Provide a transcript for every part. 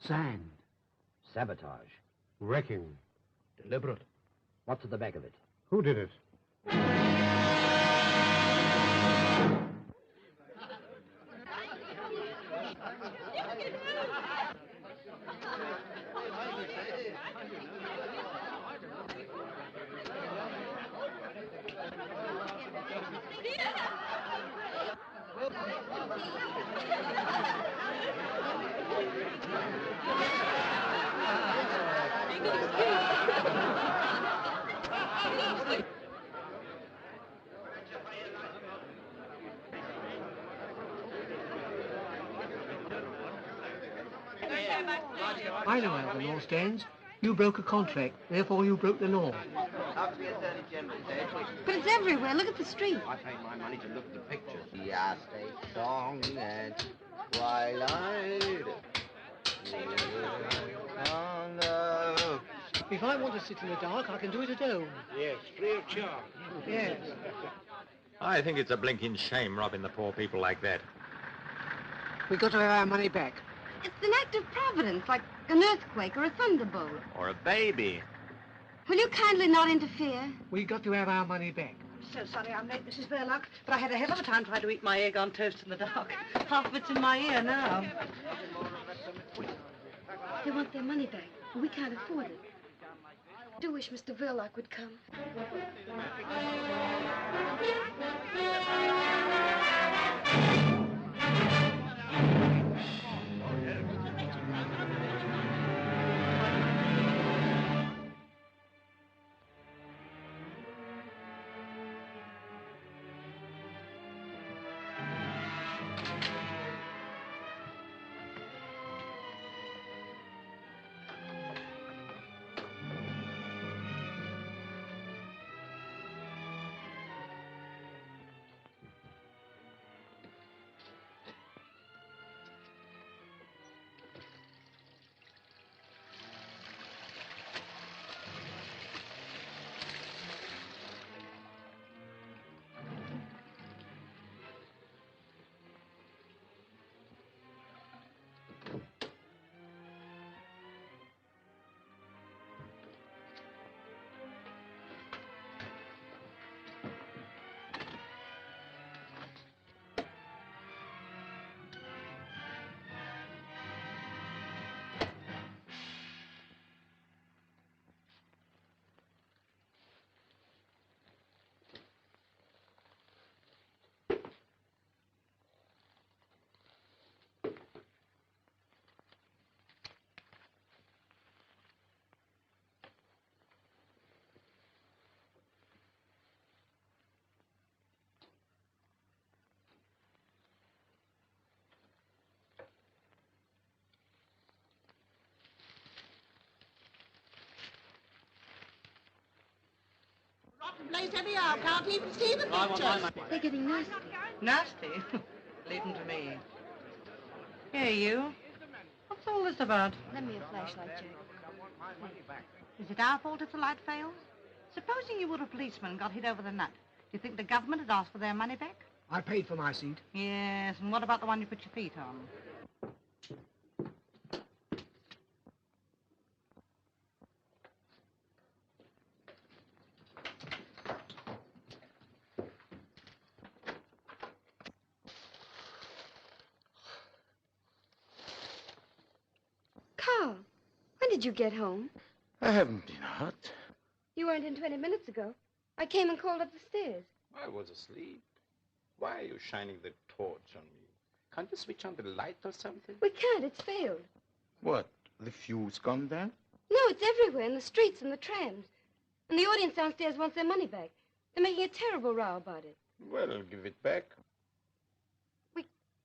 Sand. Sabotage. Wrecking. Deliberate. What's at the back of it? Who did it? I know how the law stands. You broke a contract, therefore you broke the law. But it's everywhere. Look at the street. I paid my money to look at the pictures. Yes, a song at twilight. If I want to sit in the dark, I can do it at home. Yes, free of charge. Yes. I think it's a blinking shame robbing the poor people like that. We got to have our money back. It's an act of providence, like an earthquake or a thunderbolt. Or a baby. Will you kindly not interfere? We got to have our money back. So sorry I'm late, Mrs. Verloc, but I had a hell of a time trying to eat my egg on toast in the dark. Half of it's in my ear now. They want their money back, and we can't afford it. I do wish Mr. Verloc would come. Place anyhow, can't even see the pictures. They're getting nasty. Nasty? Leave them to me. Here, you. What's all this about? Lend me a flashlight, Jack. Is it our fault if the light fails? Supposing you were a policeman and got hit over the nut. Do you think the government had asked for their money back? I paid for my seat. Yes, and what about the one you put your feet on? Carl, when did you get home? I haven't been out. You weren't in 20 minutes ago. I came and called up the stairs. I was asleep. Why are you shining the torch on me? Can't you switch on the light or something? We can't. It's failed. What? The fuse gone then? No, it's everywhere, in the streets and the trams. And the audience downstairs wants their money back. They're making a terrible row about it. Well, give it back.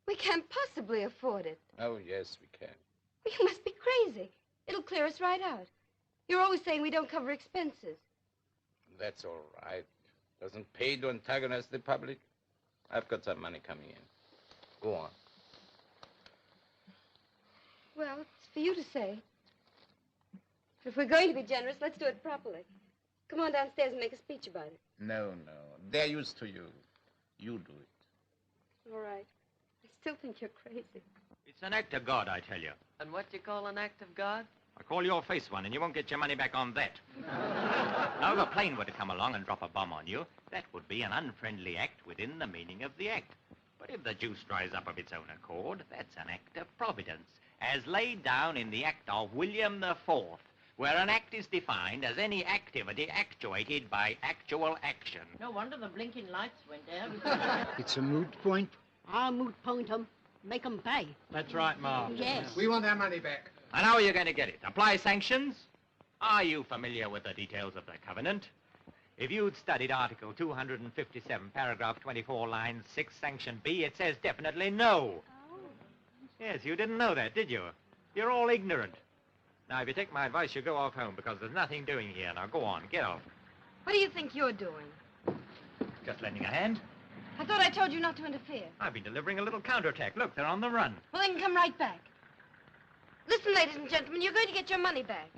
We can't possibly afford it. Oh, yes, we can. You must be crazy. It'll clear us right out. You're always saying we don't cover expenses. That's all right. Doesn't pay to antagonize the public. I've got some money coming in. Go on. Well, it's for you to say. If we're going to be generous, let's do it properly. Come on downstairs and make a speech about it. No. They're used to you. You do it. All right. I still think you're crazy. It's an act of God, I tell you. And what do you call an act of God? I call your face one, and you won't get your money back on that. Now, if a plane were to come along and drop a bomb on you, that would be an unfriendly act within the meaning of the act. But if the juice dries up of its own accord, that's an act of providence, as laid down in the Act of William IV, where an act is defined as any activity actuated by actual action. No wonder the blinking lights went down. It's a moot point. I'll moot point 'em. Make 'em pay. That's right, Ma. Yes. We want our money back. And how are you going to get it? Apply sanctions? Are you familiar with the details of the covenant? If you'd studied Article 257, paragraph 24, line 6, sanction B, it says definitely no. Yes, you didn't know that, did you? You're all ignorant. Now, if you take my advice, you go off home, because there's nothing doing here. Now, go on, get off. What do you think you're doing? Just lending a hand. I thought I told you not to interfere. I've been delivering a little counterattack. Look, they're on the run. Well, then come right back. Listen, ladies and gentlemen, you're going to get your money back.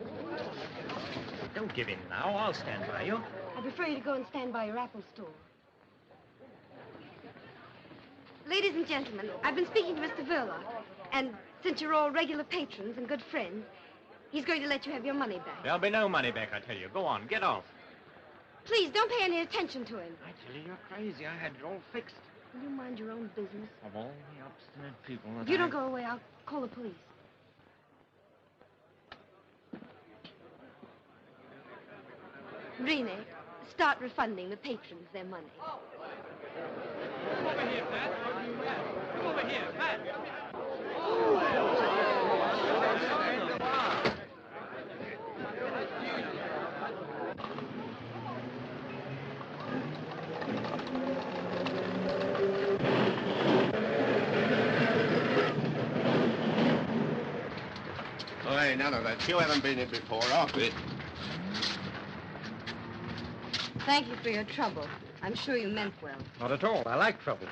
Don't give in now. I'll stand by you. I prefer you to go and stand by your Apple store. Ladies and gentlemen, I've been speaking to Mr. Verloc, and since you're all regular patrons and good friends, he's going to let you have your money back. There'll be no money back, I tell you. Go on, get off. Please, don't pay any attention to him. I tell you, you're crazy. I had it all fixed. Will you mind your own business? Of all the obstinate people that If you don't go away, I'll call the police. Rene, start refunding the patrons their money. Come over here, Pat. Come over here, Pat. Oh, hey, none of that. You haven't been here before, have you? Thank you for your trouble. I'm sure you meant well. Not at all. I like trouble.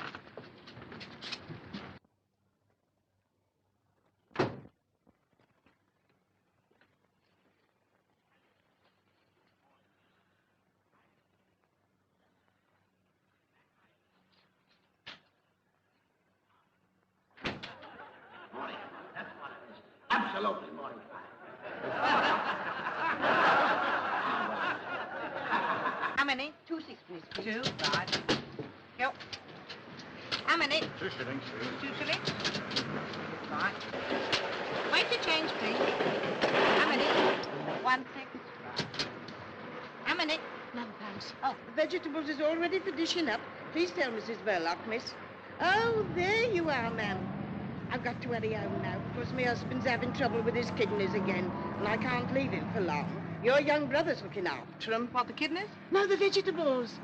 Absolutely morning. How many? 2 sixpennies, please. 2, right. Go. How many? 2 shillings. 2 shillings. Right. Wait your change, please. How many? 1 6. Right. How many? 11 pounds. Oh, the vegetables is all ready for dishing up. Please tell Mrs. Verloc, miss. Oh, there you are, ma'am. I've got to hurry home now, because my husband's having trouble with his kidneys again, and I can't leave him for long. Your young brother's looking after him. What, the kidneys? No, the vegetables.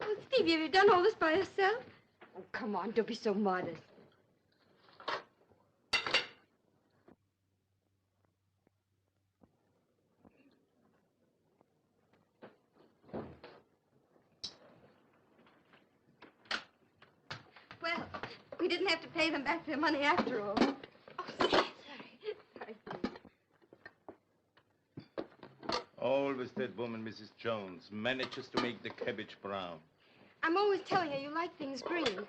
Oh, Stevie, have you done all this by yourself? Oh, come on, don't be so modest. Well, we didn't have to pay them back their money after all. Oh, sorry. Sorry. Always that woman, Mrs. Jones, manages to make the cabbage brown. I'm always telling her you like things green.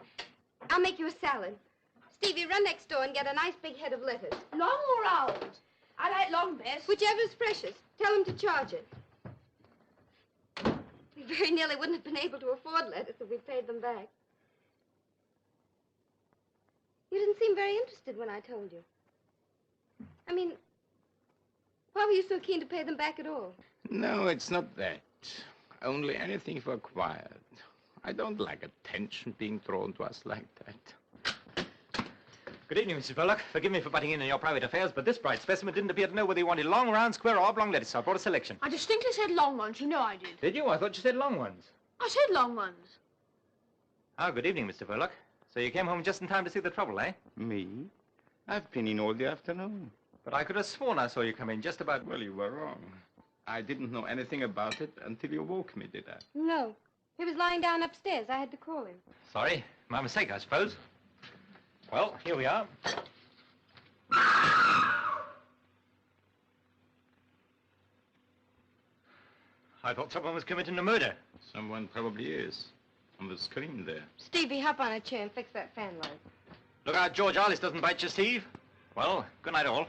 I'll make you a salad. Stevie, run next door and get a nice big head of lettuce. Long or round? I like long best. Whichever's freshest. Tell him to charge it. We very nearly wouldn't have been able to afford lettuce if we paid them back. You didn't seem very interested when I told you. I mean, why were you so keen to pay them back at all? No, it's not that. Only anything for quiet. I don't like attention being thrown to us like that. Good evening, Mrs. Verloc. Forgive me for butting in your private affairs, but this bright specimen didn't appear to know whether he wanted long, round, square, or oblong lettuce, so I brought a selection. I distinctly said long ones. You know I did. Did you? I thought you said long ones. I said long ones. Oh, good evening, Mr. Verloc. So you came home just in time to see the trouble, eh? Me? I've been in all the afternoon. But I could have sworn I saw you come in just about... Well, you were wrong. I didn't know anything about it until you woke me, did I? No. He was lying down upstairs. I had to call him. Sorry. My mistake, I suppose. Well, here we are. I thought someone was committing a murder. Someone probably is. On the screen there. Stevie, hop on a chair and fix that fan light. Look out, George Arliss doesn't bite you, Steve. Well, good night, all.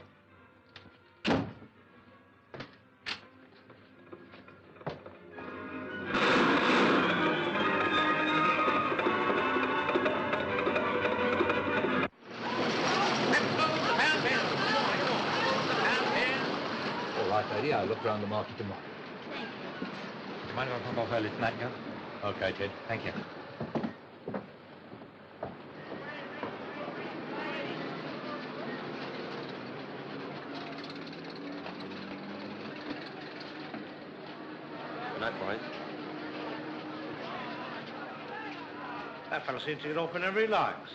All right, lady. I'll look round the market tomorrow. Do you mind if I pop off early tonight, Joe? Okay, Ted. Thank you. Good night, boys. That fellow seems to get off whenever he likes.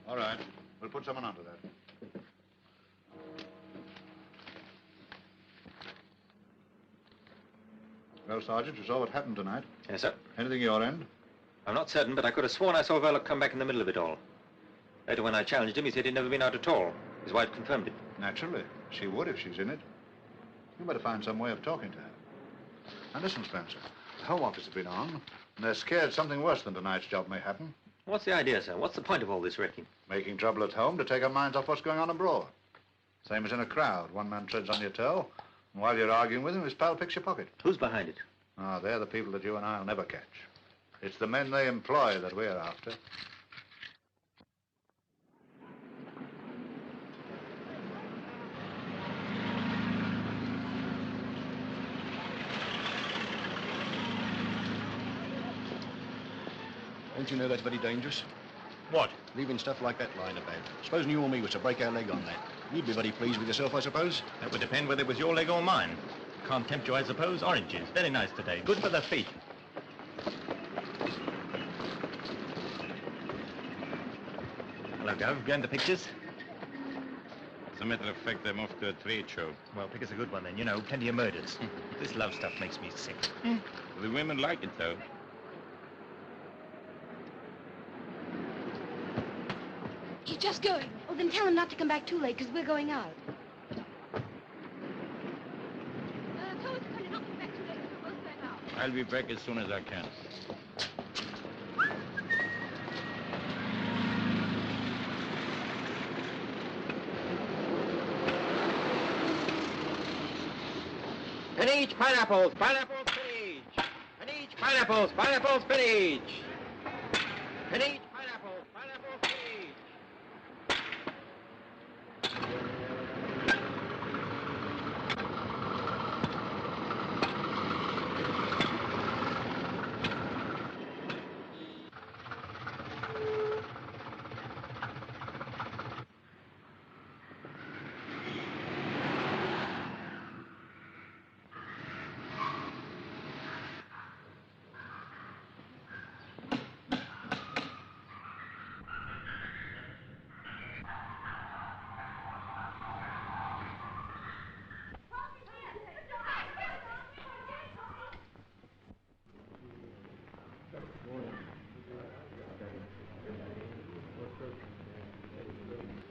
All right. We'll put someone onto that. Well, Sergeant, you saw what happened tonight. Yes, sir. Anything your end? I'm not certain, but I could have sworn I saw Verloc come back in the middle of it all. Later, when I challenged him, he said he'd never been out at all. His wife confirmed it. Naturally. She would if she's in it. You better find some way of talking to her. Now, listen, Spencer. The Home Office has been on, and they're scared something worse than tonight's job may happen. What's the idea, sir? What's the point of all this wrecking? Making trouble at home to take our minds off what's going on abroad. Same as in a crowd. One man treads on your toe, and while you're arguing with him, his pal picks your pocket. Who's behind it? Ah, they're the people that you and I'll never catch. It's the men they employ that we're after. Don't you know that's very dangerous? What? Leaving stuff like that lying about. Supposing you or me was to break our leg on that. You'd be very pleased with yourself, I suppose? That would depend whether it was your leg or mine. Can't tempt you, I suppose. Oranges. Very nice today. Good for the feet. Hello, Gov. Going to pictures? As a matter of fact, I'm off to a trade show. Well, pick us a good one then. You know, plenty of murders. This love stuff makes me sick. The women like it, though. He's just going. Oh, then tell him not to come back too late, because we're going out. Tell him to not come back too late, because we're both going out. I'll be back as soon as I can. And each pineapples, pineapple spinach. And each pineapples, pineapple spinach. And each pineapples, pineapple spinach.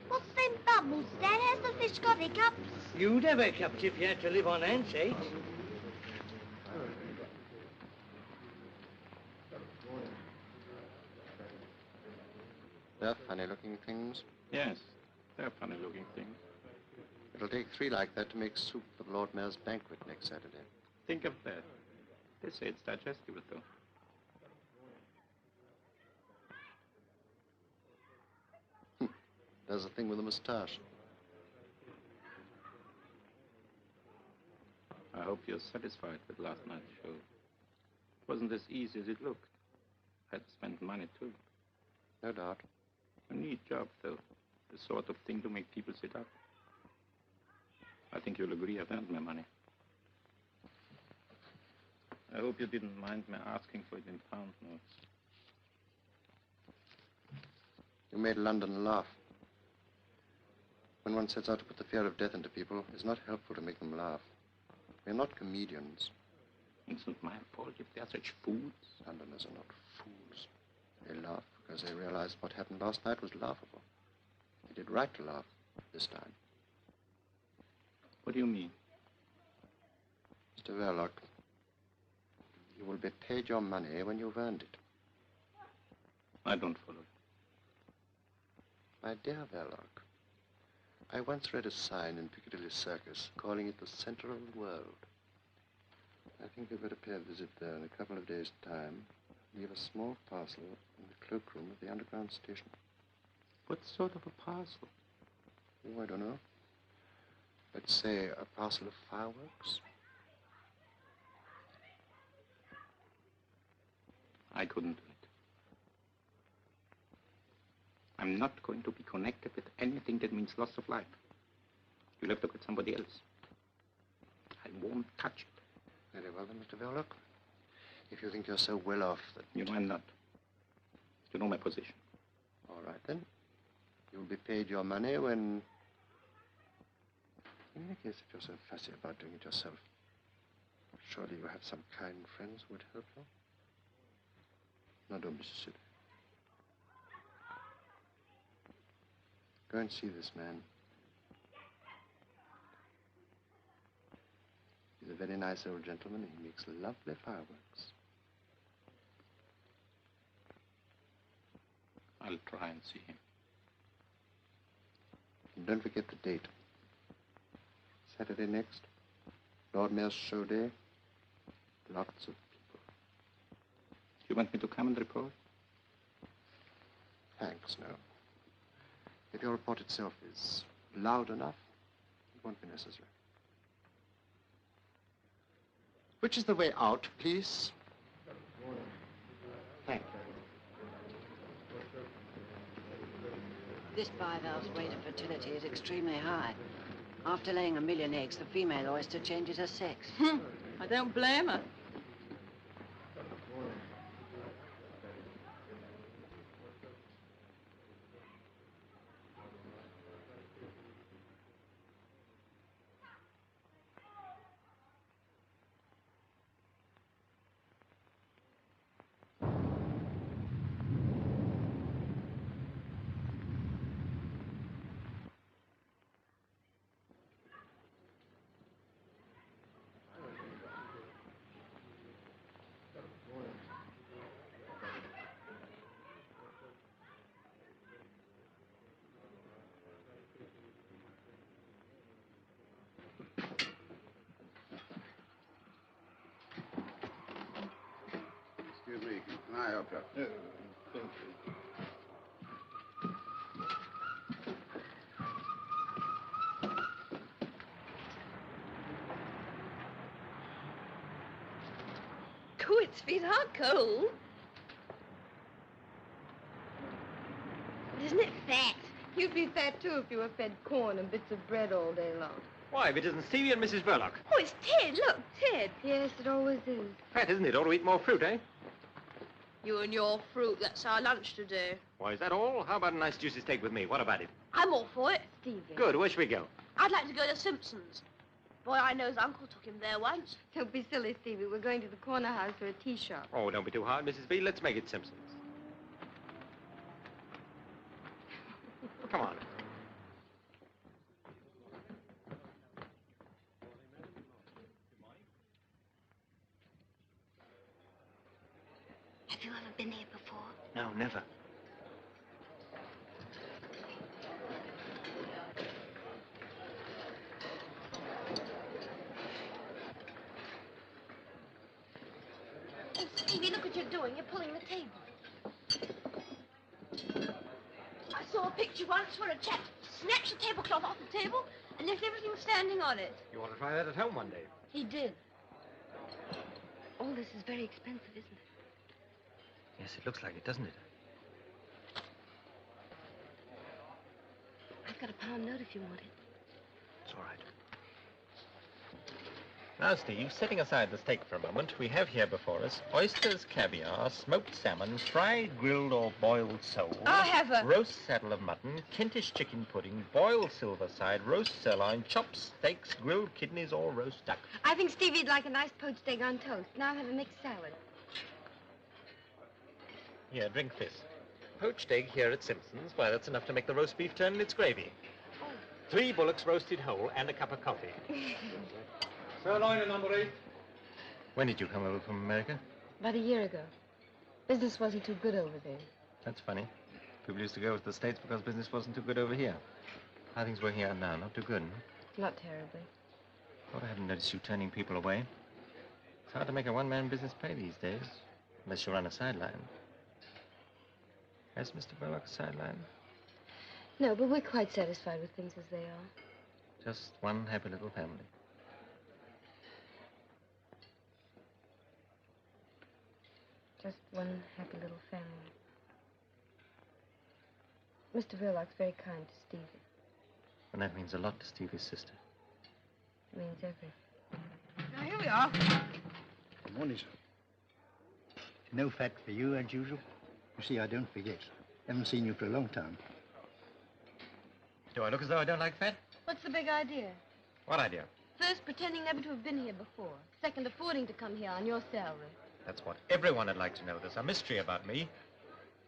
What's them bubbles, Dad? How's the fish got hiccups? You'd have hiccups if you had to live on handshakes. Yeah, funny looking. funny-looking things. Yes, they're funny-looking things. It'll take 3 like that to make soup for the Lord Mayor's banquet next Saturday. Think of that. They say it's digestible, though. There's a thing with a mustache. I hope you're satisfied with last night's show. It wasn't as easy as it looked. I had to spend money, too. No doubt. A neat job, though. The sort of thing to make people sit up. I think you'll agree I've earned my money. I hope you didn't mind me asking for it in pound notes. You made London laugh. When one sets out to put the fear of death into people, it's not helpful to make them laugh. We're not comedians. It's not my fault if they're such fools. Londoners are not fools. They laugh because they realize what happened last night was laughable. They did right to laugh this time. What do you mean? Mr. Verloc, you will be paid your money when you've earned it. I don't follow. My dear Verloc, I once read a sign in Piccadilly Circus calling it the center of the world. I think you'd better pay a visit there in a couple of days' time. Leave a small parcel in the cloakroom of the underground station. What sort of a parcel? Oh, I don't know. Let's say a parcel of fireworks. I couldn't do it. I'm not going to be connected with anything that means loss of life. You'll have to get somebody else. I won't touch it. Very well, then, Mr. Verloc. If you think you're so well off that... You know I'm not. You know my position. All right, then. You'll be paid your money when... In any case, if you're so fussy about doing it yourself, surely you have some kind friends who would help you. Now, don't be silly. Go and see this man. He's a very nice old gentleman, and he makes lovely fireworks. I'll try and see him. And don't forget the date. Saturday next. Lord Mayor's show day. Lots of people. You want me to come and report? Thanks, no. If your report itself is loud enough, it won't be necessary. Which is the way out, please? Thank you. This bivalve's rate of fertility is extremely high. After laying 1 million eggs, the female oyster changes her sex. I don't blame her. Excuse me. Can I help you? Thank you. Good, sweetheart, cold. Isn't it fat? You'd be fat, too, if you were fed corn and bits of bread all day long. Why, if it isn't Stevie and Mrs. Verloc. Oh, it's Ted. Look, Ted. Yes, it always is. Fat, isn't it? Ought to eat more fruit, eh? You and your fruit, that's our lunch today. Why, is that all? How about a nice juicy steak with me? What about it? I'm all for it. Stevie. Good. Where should we go? I'd like to go to Simpson's. Boy, I know his uncle took him there once. Don't be silly, Stevie. We're going to the corner house for a tea shop. Oh, don't be too hard, Mrs. B. Let's make it Simpson's. Come on. Have you ever been here before? No, never. Stevie, look what you're doing. You're pulling the table. I saw a picture once where a chap snatched the tablecloth off the table and left everything standing on it. You want to try that at home one day? He did. All this is very expensive, isn't it? Yes, it looks like it, doesn't it? I've got a pound note if you want it. It's all right. Now, Steve, setting aside the steak for a moment, we have here before us oysters, caviar, smoked salmon, fried, grilled, or boiled sole. I'll have a... Roast saddle of mutton, Kentish chicken pudding, boiled silver side, roast sirloin, chopped steaks, grilled kidneys, or roast duck. I think Stevie'd like a nice poached egg on toast. Now I'll have a mixed salad. Here, drink this. Poached egg here at Simpson's. Why, that's enough to make the roast beef turn in its gravy. 3 bullocks roasted whole and a cup of coffee. Sirloin and number 8. When did you come over from America? About a year ago. Business wasn't too good over there. That's funny. People used to go to the States because business wasn't too good over here. How are things working out now? Not too good, huh? Not terribly. Thought I hadn't noticed you turning people away. It's hard to make a one-man business pay these days, unless you run a sideline. Has Mr. Verloc a sideline? No, but we're quite satisfied with things as they are. Just one happy little family. Just one happy little family. Mr. Verloc's very kind to Stevie. And that means a lot to Stevie's sister. It means everything. Now, here we are. Good morning, sir. No fat for you, as usual. You see, I don't forget. Haven't seen you for a long time. Do I look as though I don't like fat? What's the big idea? What idea? First, pretending never to have been here before. Second, affording to come here on your salary. That's what everyone would like to know. There's a mystery about me.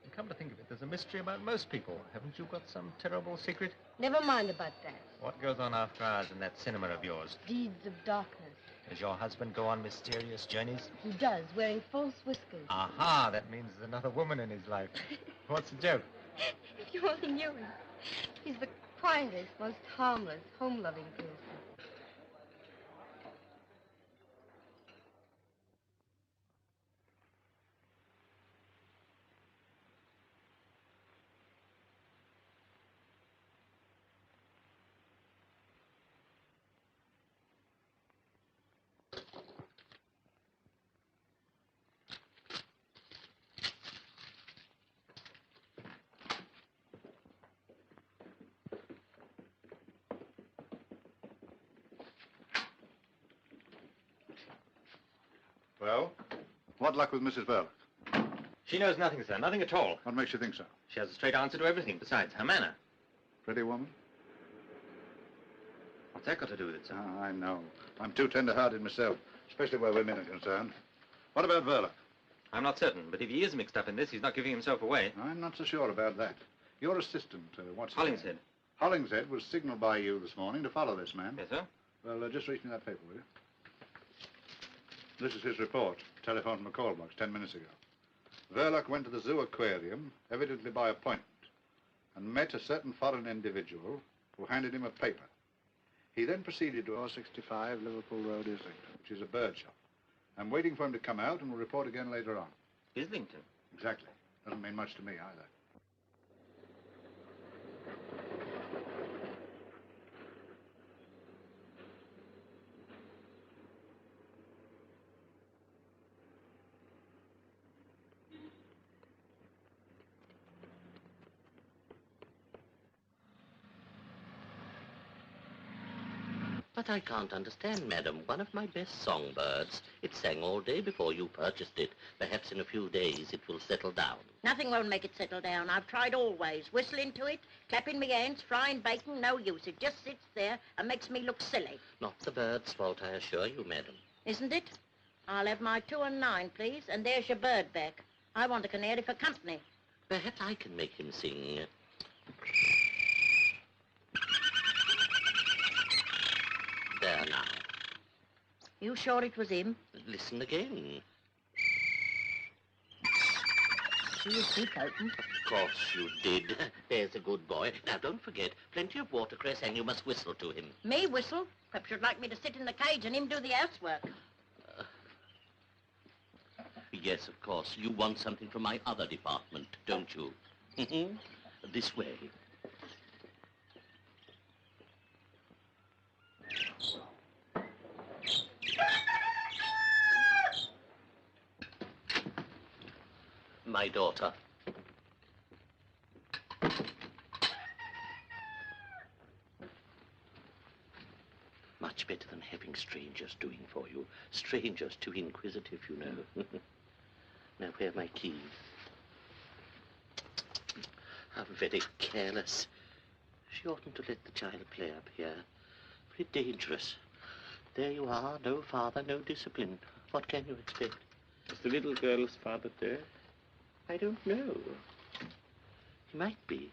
And come to think of it, there's a mystery about most people. Haven't you got some terrible secret? Never mind about that. What goes on after hours in that cinema of yours? Deeds of darkness. Does your husband go on mysterious journeys? He does, wearing false whiskers. Aha, that means there's another woman in his life. What's the joke? If you only knew him. He's the quietest, most harmless, home-loving person. Well, what luck with Mrs. Verloc? She knows nothing, sir. Nothing at all. What makes you think so? She has a straight answer to everything. Besides, her manner. Pretty woman? What's that got to do with it, sir? Ah, I know. I'm too tender-hearted myself, especially where women are concerned. What about Verloc? I'm not certain, but if he is mixed up in this, he's not giving himself away. I'm not so sure about that. Your assistant, what's his Hollingshead. name? Hollingshead was signaled by you this morning to follow this man. Yes, sir? Well, just reach me that paper, will you? This is his report. Telephone from a call box 10 minutes ago. Verloc went to the zoo aquarium, evidently by appointment, and met a certain foreign individual who handed him a paper. He then proceeded to 465 Liverpool Road, Islington, which is a bird shop. I'm waiting for him to come out and will report again later on. Islington? Exactly. Doesn't mean much to me either. But I can't understand, madam. One of my best songbirds. It sang all day before you purchased it. Perhaps in a few days it will settle down. Nothing won't make it settle down. I've tried always. Whistling to it, clapping my hands, frying bacon, no use. It just sits there and makes me look silly. Not the bird's fault, I assure you, madam. Isn't it? I'll have my 2 and 9, please, and there's your bird back. I want a canary for company. Perhaps I can make him sing. There now. You sure it was him? Listen again. See his beak open. Of course you did. There's a good boy. Now, don't forget, plenty of watercress, and you must whistle to him. Me whistle? Perhaps you'd like me to sit in the cage and him do the housework. Yes, of course. You want something from my other department, don't you? This way. My daughter. Much better than having strangers doing for you. Strangers too inquisitive, you know. Now, where are my keys? How very careless. She oughtn't to let the child play up here. Very dangerous. There you are, no father, no discipline. What can you expect? Is the little girl's father dead? I don't know. He might be.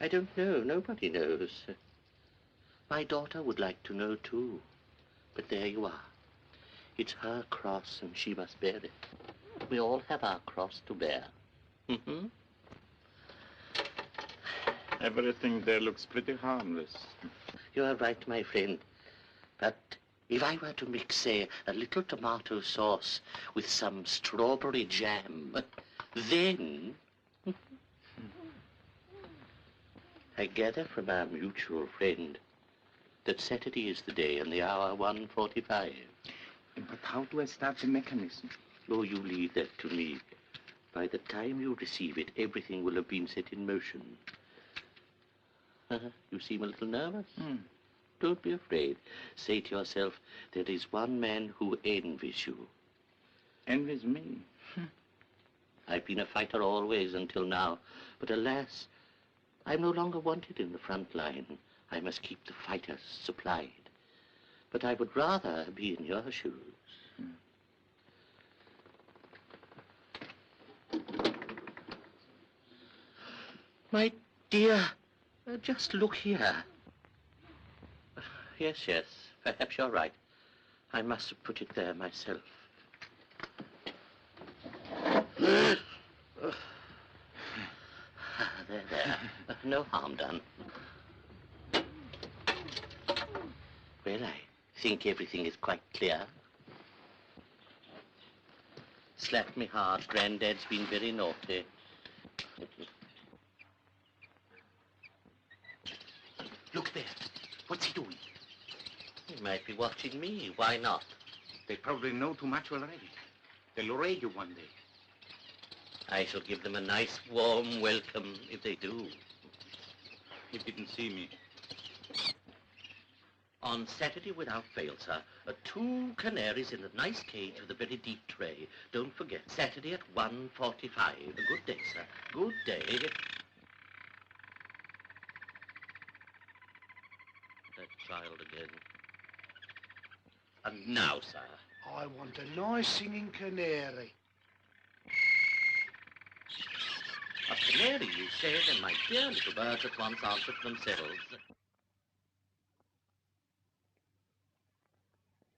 I don't know. Nobody knows. My daughter would like to know, too. But there you are. It's her cross, and she must bear it. We all have our cross to bear. Everything there looks pretty harmless. You are right, my friend. But if I were to mix, say, a little tomato sauce with some strawberry jam, then... I gather from our mutual friend that Saturday is the day and the hour 1:45. But how do I start the mechanism? Oh, you leave that to me. By the time you receive it, everything will have been set in motion. You seem a little nervous. Don't be afraid. Say to yourself, there is one man who envies you. Envies me? I've been a fighter always until now, but alas, I'm no longer wanted in the front line. I must keep the fighters supplied. But I would rather be in your shoes. My dear, just look here. Yes, perhaps you're right. I must have put it there myself. There. No harm done. Well, I think everything is quite clear. Slapped me hard. Granddad's been very naughty. Look there. What's he doing? He might be watching me. Why not? They probably know too much already. They'll raid you one day. I shall give them a nice, warm welcome if they do. He didn't see me. On Saturday, without fail, sir, 2 canaries in a nice cage with a very deep tray. Don't forget, Saturday at 1:45. Good day, sir. Good day. That child again. And now, sir. I want a nice singing canary. A canary, you say? Then my dear little birds at once answer for themselves.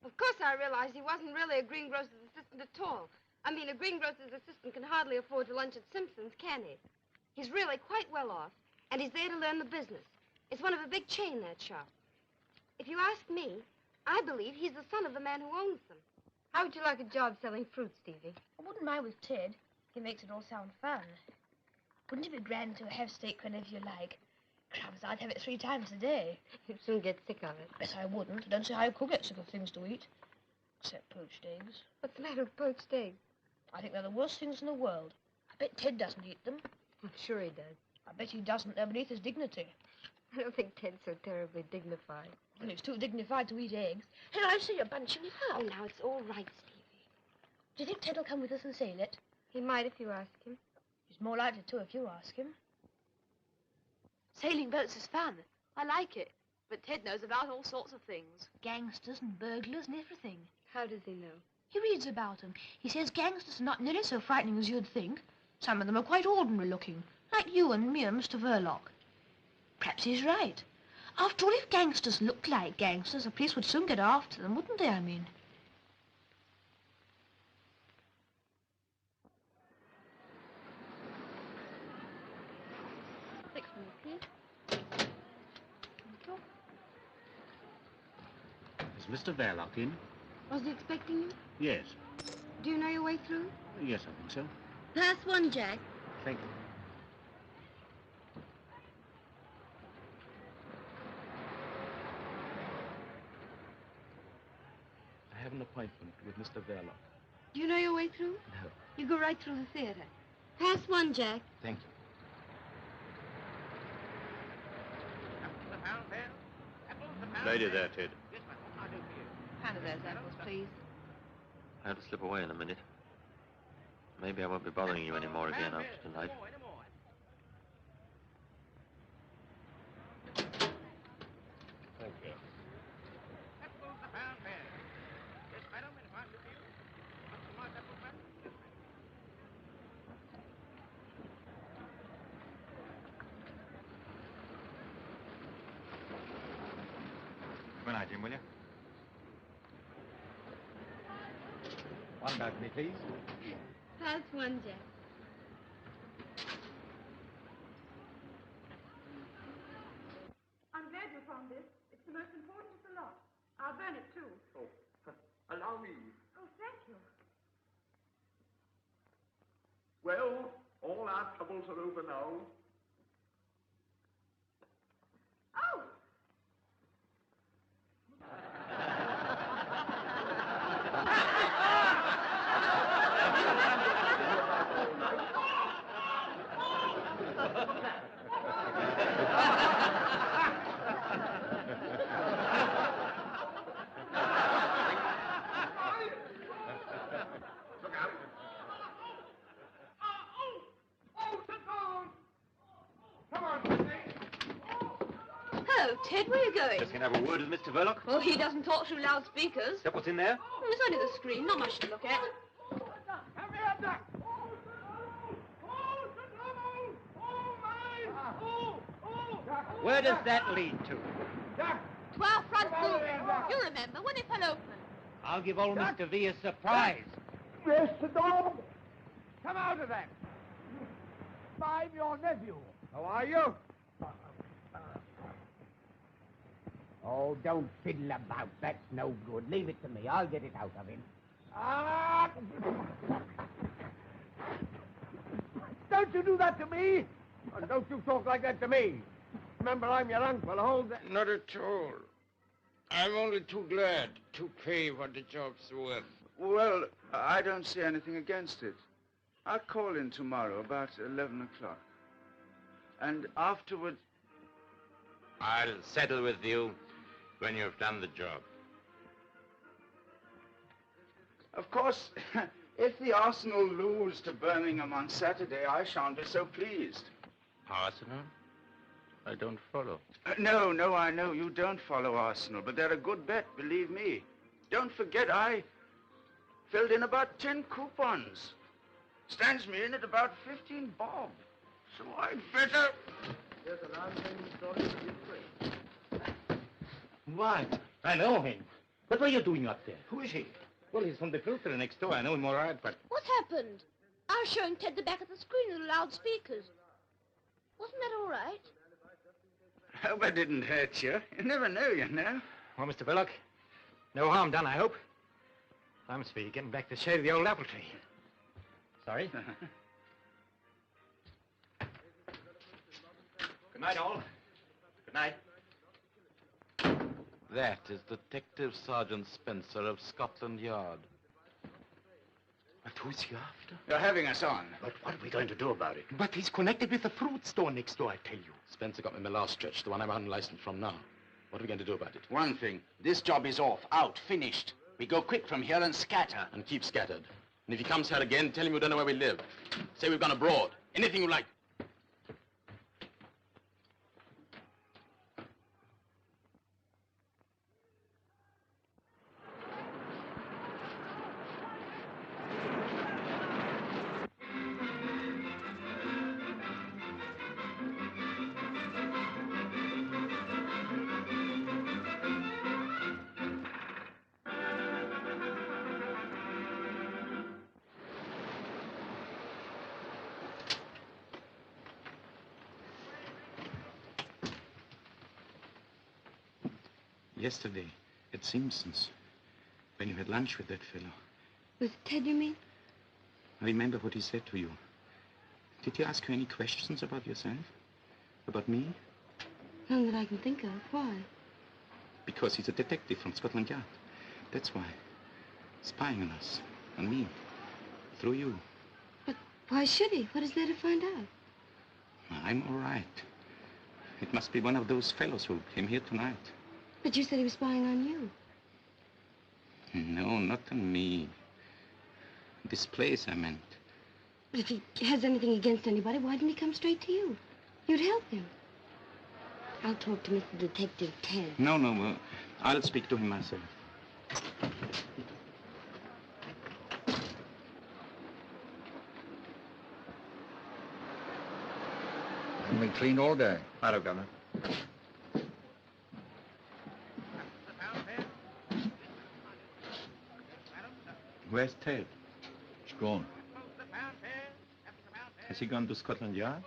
Of course I realized he wasn't really a greengrocer's assistant at all. I mean, a greengrocer's assistant can hardly afford to lunch at Simpson's, can he? He's really quite well off, and he's there to learn the business. It's one of a big chain, that shop. If you ask me, I believe he's the son of the man who owns them. How would you like a job selling fruit, Stevie? I wouldn't mind with Ted. He makes it all sound fun. Wouldn't it be grand to have steak whenever you like? Crumbs, I'd have it 3 times a day. You'd soon get sick of it. Bet I wouldn't. I don't see how you could get sick of things to eat. Except poached eggs. What's the matter with poached eggs? I think they're the worst things in the world. I bet Ted doesn't eat them. I'm sure he does. I bet he doesn't. They're beneath his dignity. I don't think Ted's so terribly dignified. Well, he's too dignified to eat eggs. Hey, I see you're bunching it up. Oh, now, it's all right, Stevie. Do you think Ted will come with us and sail it? He might if you ask him. He's more likely to if you ask him. Sailing boats is fun. I like it. But Ted knows about all sorts of things. Gangsters and burglars and everything. How does he know? He reads about them. He says gangsters are not nearly so frightening as you'd think. Some of them are quite ordinary looking, like you and me and Mr. Verloc. Perhaps he's right. After all, if gangsters looked like gangsters, the police would soon get after them, wouldn't they, I mean? Thanks, please. Is Mr. Verloc in? Was he expecting you? Yes. Do you know your way through? Yes, I think so. Pass one, Jack. Thank you. I have an appointment with Mr. Verloc. Do you know your way through? No. You go right through the theater. Pass one, Jack. Thank you. Lady there, Ted. Hand of those apples, please. I have to slip away in a minute. Maybe I won't be bothering you anymore again after tonight. Thank you. Good night, Jim, will you? One balcony, please. Pass one, Jack. I'm glad you found this. It's the most important of the lot. I'll burn it, too. Oh, allow me. Oh, thank you. Well, all our troubles are over now. Oh! Hello, Ted. Where are you going? Just going to have a word with Mr. Verloc. Oh, he doesn't talk through loudspeakers. Is that what's in there? Oh, it's only the screen. Not much to look at. Where does that lead to? To our front door. You remember when it fell open. I'll give old Mr. V a surprise. Yes, the dog. Come out of that. I'm your nephew. How are you? Oh, don't fiddle about. That's no good. Leave it to me. I'll get it out of him. Ah! Don't you do that to me. And don't you talk like that to me. Remember, I'm your uncle. Hold that. Not at all. I'm only too glad to pay what the job's worth. Well, I don't see anything against it. I'll call in tomorrow about 11 o'clock. And afterward... I'll settle with you when you've done the job. Of course, if the Arsenal lose to Birmingham on Saturday, I shan't be so pleased. Arsenal? I don't follow. No, I know you don't follow Arsenal, but they're a good bet, believe me. Don't forget, I filled in about 10 coupons. Stands me in at about 15 bob. So I'd better... Here's a story for you. Why? I know him. What were you doing up there? Who is he? Well, he's from the filter next door. I know him all right, but... What happened? I was showing Ted the back of the screen with the loudspeakers. Wasn't that all right? Hope I didn't hurt you. You never know, you know. Well, Mr. Verloc, no harm done, I hope. I must be getting back to the shade of the old apple tree. Sorry. Good night, all. Good night. That is Detective Sergeant Spencer of Scotland Yard. But who's he after? You're having us on. But what are we going to do about it? But he's connected with the fruit store next door, I tell you. Spencer got me my last stretch, the one I'm unlicensed from now. What are we going to do about it? One thing. This job is off. Out. Finished. We go quick from here and scatter. And keep scattered. And if he comes here again, tell him we don't know where we live. Say we've gone abroad. Anything you like. Yesterday, at Simpson's, when you had lunch with that fellow. With Ted, you mean? Remember what he said to you. Did he ask you any questions about yourself? About me? None that I can think of. Why? Because he's a detective from Scotland Yard. That's why. Spying on us. On me. Through you. But why should he? What is there to find out? I'm all right. It must be one of those fellows who came here tonight. But you said he was spying on you. No, not on me. This place, I meant. But if he has anything against anybody, why didn't he come straight to you? You'd help him. I'll talk to Mr. Detective Ted. No, I'll speak to him myself. I've been cleaned all day. Hello, Governor. Where's Ted? It's gone. Has he gone to Scotland Yard?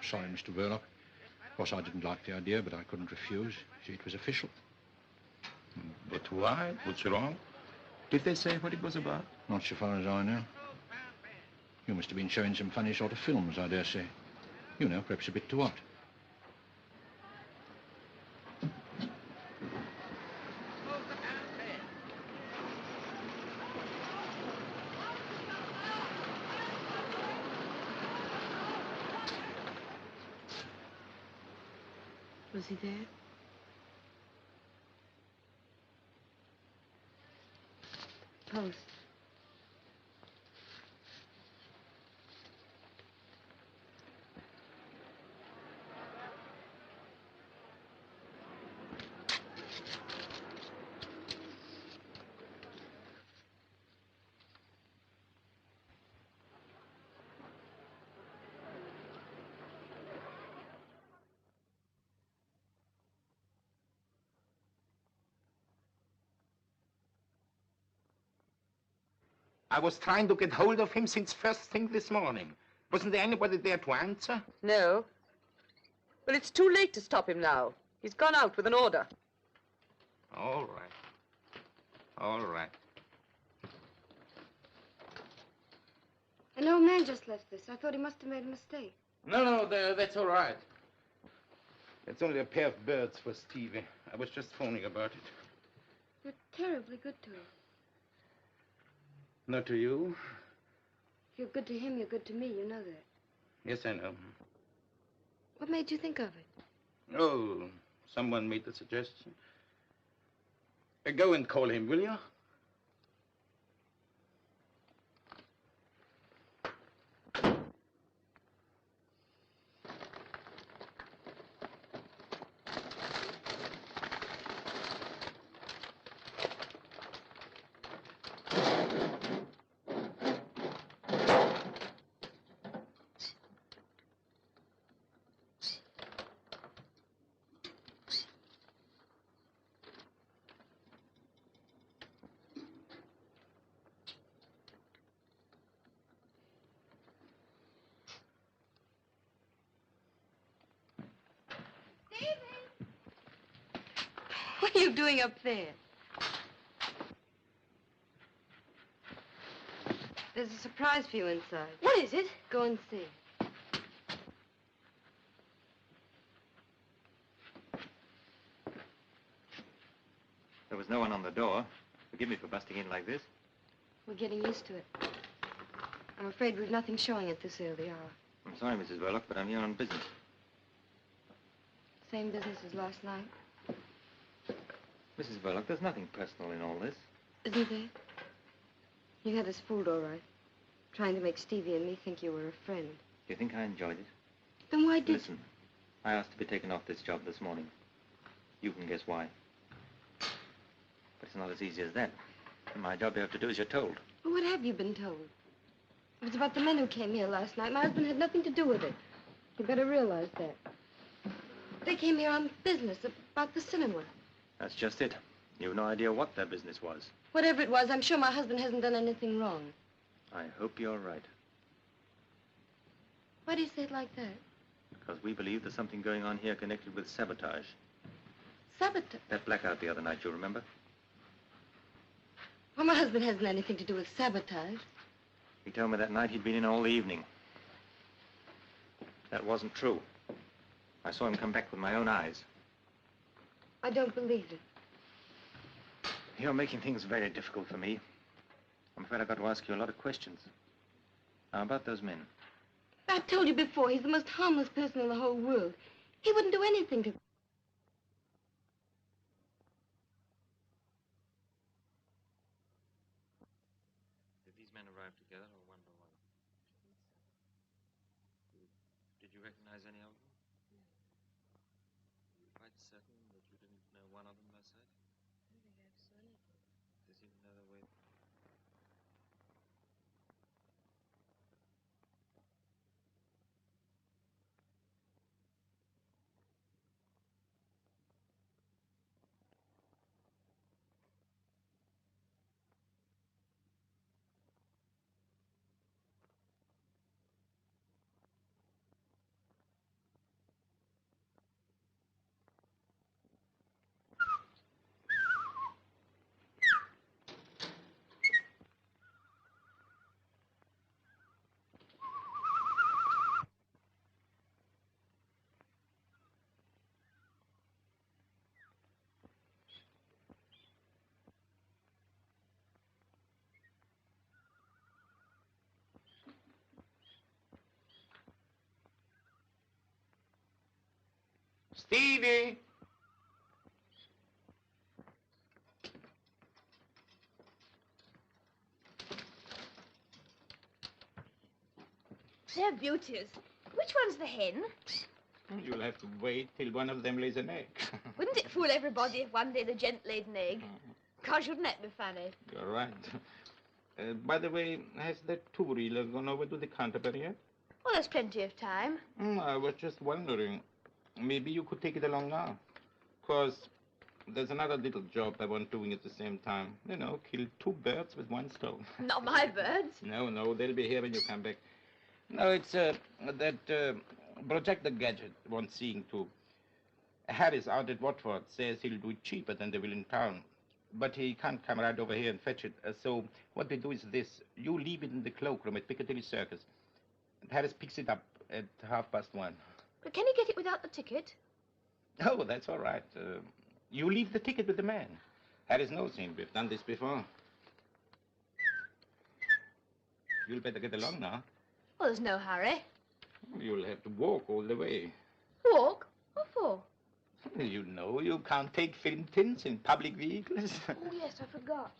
Sorry, Mr. Verloc. Of course, I didn't like the idea, but I couldn't refuse. See, it was official. But why? What's wrong? Did they say what it was about? Not so far as I know. You must have been showing some funny sort of films, I dare say. You know, perhaps a bit too hot. Was he there? Post. I was trying to get hold of him since first thing this morning. Wasn't there anybody there to answer? No. Well, it's too late to stop him now. He's gone out with an order. All right. All right. An old man just left this. I thought he must have made a mistake. No, that's all right. It's only a pair of birds for Stevie. I was just phoning about it. You're terribly good to him. Not to you? If you're good to him, you're good to me. You know that. Yes, I know. What made you think of it? Oh, someone made the suggestion. Go and call him, will you? What are you doing up there? There's a surprise for you inside. What is it? Go and see. There was no one on the door. Forgive me for busting in like this. We're getting used to it. I'm afraid we've nothing showing at this early hour. I'm sorry, Mrs. Verloc, but I'm here on business. Same business as last night, Mrs. Verloc, there's nothing personal in all this. isn't there? You had us fooled, all right. Trying to make Stevie and me think you were a friend. Do you think I enjoyed it? Then why did... Listen, I asked to be taken off this job this morning. You can guess why. But it's not as easy as that. In my job, you have to do as you're told. Well, what have you been told? It was about the men who came here last night. My husband had nothing to do with it. You better realize that. They came here on business about the cinema. That's just it. You've no idea what their business was. Whatever it was, I'm sure my husband hasn't done anything wrong. I hope you're right. Why do you say it like that? Because we believe there's something going on here connected with sabotage. Sabotage? That blackout the other night, you remember? Well, my husband hasn't anything to do with sabotage. He told me that night he'd been in all the evening. That wasn't true. I saw him come back with my own eyes. I don't believe it. You're making things very difficult for me. I'm afraid I've got to ask you a lot of questions. Now, about those men. I've told you before, he's the most harmless person in the whole world. He wouldn't do anything to... Did these men arrive together or one by one? Did you recognize any of them? You're quite certain that you didn't know one of them by sight? I don't think I ever saw any of them. Does he know the way? Stevie! They're beauties. Which one's the hen? You'll have to wait till one of them lays an egg. Wouldn't it fool everybody if one day the gent laid an egg? Gosh, wouldn't that be funny? You're right. By the way, has that two-reeler gone over to the Canterbury yet? Well, there's plenty of time. I was just wondering. Maybe you could take it along now. 'Cause there's another little job I want doing at the same time. You know, kill two birds with one stone. Not my birds. No, they'll be here when you come back. No, it's that projector gadget wants seeing to. Harris out at Watford says he'll do it cheaper than they will in town. But he can't come right over here and fetch it. So what we do is this. You leave it in the cloakroom at Piccadilly Circus. And Harris picks it up at 1:30. But can he get it without the ticket? Oh, that's all right. You leave the ticket with the man. Harris knows him. We've done this before. You'll better get along now. Well, there's no hurry. You'll have to walk all the way. Walk? What for? You know, you can't take film tints in public vehicles. Oh, yes, I forgot.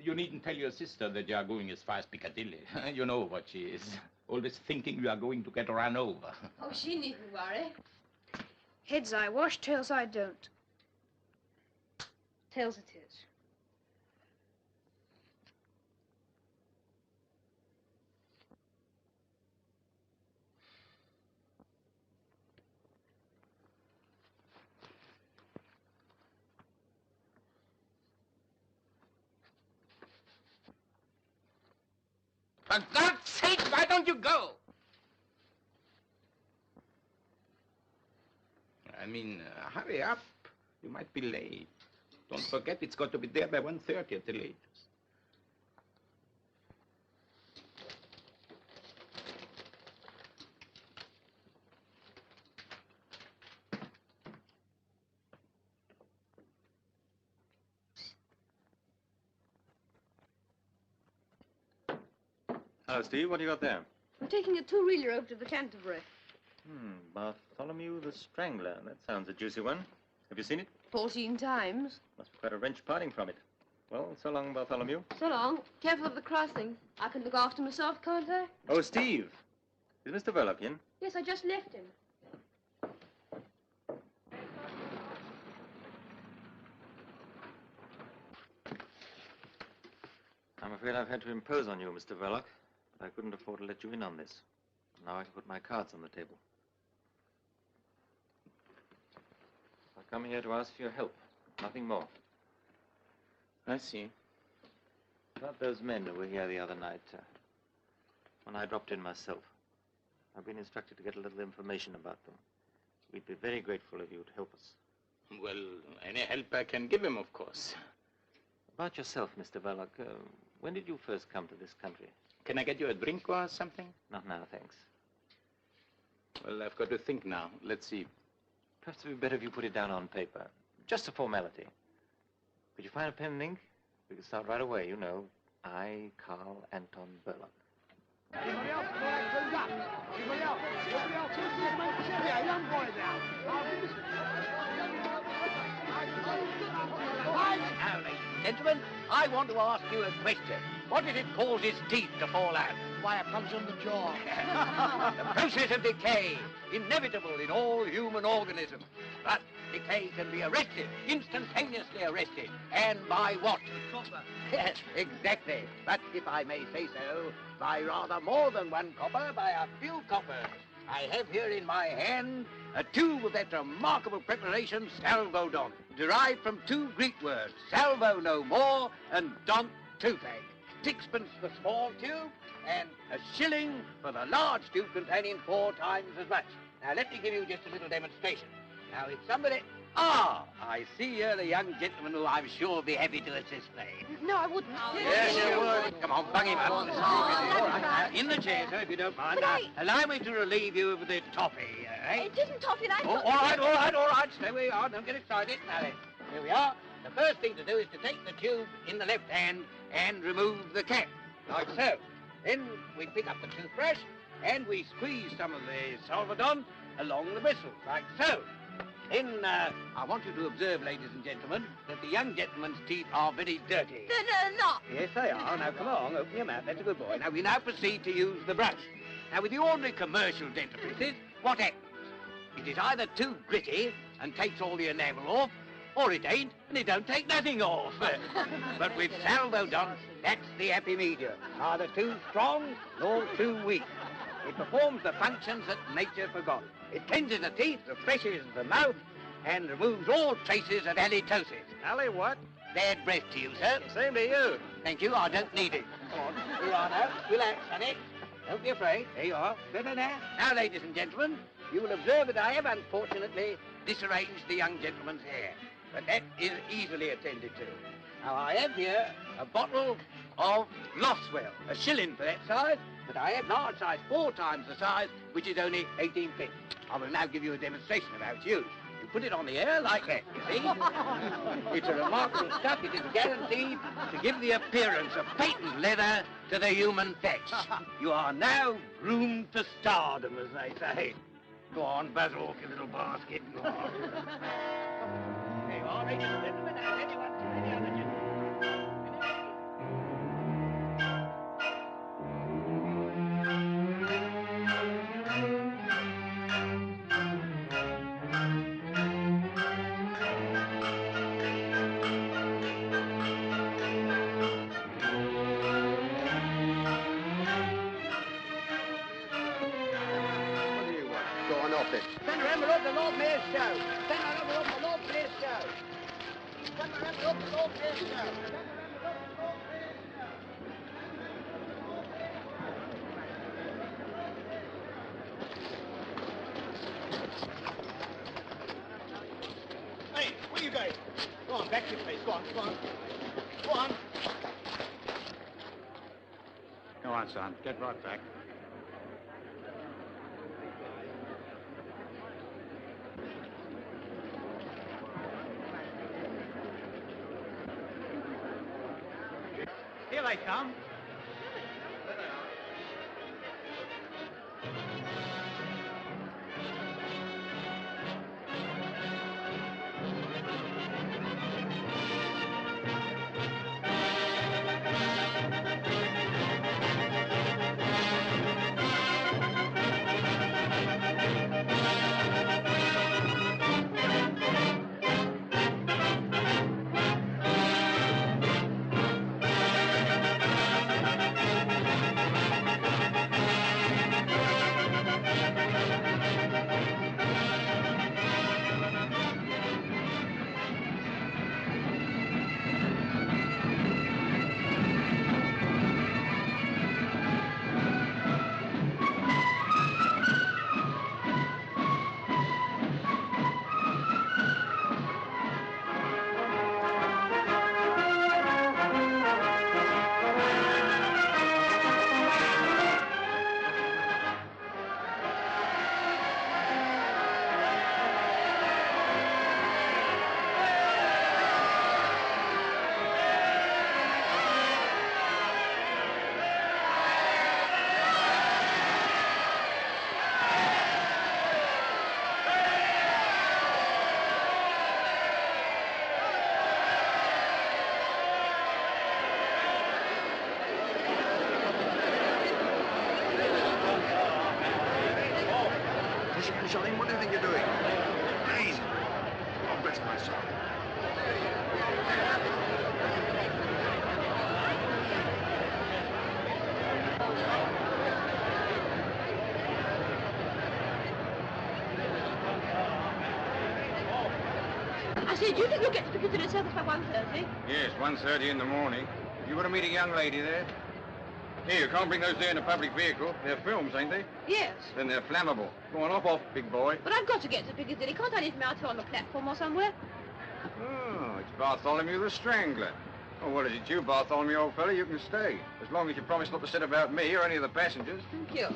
You needn't tell your sister that you are going as far as Piccadilly. You know what she is. Always thinking you are going to get run over. Oh, she needn't worry. Heads I wash, tails I don't. Tails it is. For God's sake, why don't you go? I mean, hurry up. You might be late. Don't forget, it's got to be there by 1:30 at the latest. Hello, Steve. What do you got there? I'm taking a two-reeler over to the Canterbury. Bartholomew the Strangler. That sounds a juicy one. Have you seen it? 14 times. Must be quite a wrench parting from it. Well, so long, Bartholomew. So long. Careful of the crossing. I can look after myself, can't I? Oh, Steve. Is Mr. Verloc in? Yes, I just left him. I'm afraid I've had to impose on you, Mr. Verloc, but I couldn't afford to let you in on this. Now I can put my cards on the table. I've come here to ask for your help. Nothing more. I see. About those men who were here the other night, when I dropped in myself. I've been instructed to get a little information about them. We'd be very grateful if you'd help us. Well, any help I can give him, of course. About yourself, Mr. Verloc, When did you first come to this country? Can I get you a drink or something? Not now, thanks. Well, I've got to think now. Let's see. Perhaps it would be better if you put it down on paper. Just a formality. Could you find a pen and ink? We can start right away, you know. I, Carl Anton Burlock. Anybody else? All right, close up. Anybody else? Anybody else? Yeah, young boy now. Now, ladies and gentlemen, I want to ask you a question. What is it causes teeth to fall out? Why, it comes on the jaw. The process of decay, inevitable in all human organisms. But decay can be arrested, instantaneously arrested. And by what? Copper. Yes, exactly. But if I may say so, by rather more than one copper, by a few coppers. I have here in my hand a tube of that remarkable preparation, Salvodon, derived from two Greek words, salvo no more and don toothache. 6pence for small tube and a shilling for the large tube containing 4 times as much. Now, let me give you just a little demonstration. Now, if somebody... Ah, I see here a young gentleman who I'm sure will be happy to assist me. No, I wouldn't. Yes, you would. Come on, bung him up. In the chair, sir, if you don't mind. But Allow me to relieve you of the toffee, eh? It isn't toffee, and I Oh, thought... all right. Stay where you are. Don't get excited. Now then, here we are. The first thing to do is to take the tube in the left hand and remove the cap, like so. Then we pick up the toothbrush and we squeeze some of the Salvodon along the bristle, like so. Then I want you to observe, ladies and gentlemen, that the young gentleman's teeth are very dirty. They're not. Yes, they are. Now, come on, open your mouth. That's a good boy. Now, we now proceed to use the brush. Now, with the ordinary commercial dentifrices, what happens? It is either too gritty and takes all the enamel off, or it ain't and it don't take nothing off. But with Salvodon, that's the happy medium. Neither too strong nor too weak. It performs the functions that nature forgot. It cleanses the teeth, refreshes the mouth, and removes all traces of halitosis. Allie, what? Bad breath to you, sir. Same to you. Thank you, I don't need it. Come on, here you are now. Relax, honey. Don't be afraid. There you are. Better now. Now, ladies and gentlemen, you will observe that I have, unfortunately, disarranged the young gentleman's hair. But that is easily attended to. Now, I have here a bottle of Loswell, a shilling for that size, but I have large size, 4 times the size, which is only 18p. I will now give you a demonstration of how it's used. You put it on the air like that, you see? It's a remarkable stuff. It is guaranteed to give the appearance of patent leather to the human flesh. You are now groomed for stardom, as they say. Go on, buzz off your little basket. Go on. There you are, ladies and gentlemen. Now, anyone, any other gentleman? Send her envelope to Lord Mayor's show. Send her envelope to Lord Mayor's show. Send her envelope to Lord Mayor's show. Send her envelope to Lord Mayor's show. Hey, where you going? Go on, back to your place. Go on. Go on. Go on, son. Get right back. Here they come. I said, do you think you'll get to Piccadilly Circus by 1:30? Yes, 1:30 in the morning. You want to meet a young lady there? Here, you can't bring those there in a public vehicle. They're films, ain't they? Yes. Then they're flammable. Go on, off, big boy. But I've got to get to Piccadilly. Can't I leave him out here on the platform or somewhere? Oh, it's Bartholomew the Strangler. Oh, well, as it's you, Bartholomew, old fella, you can stay. As long as you promise not to sit about me or any of the passengers. Thank you.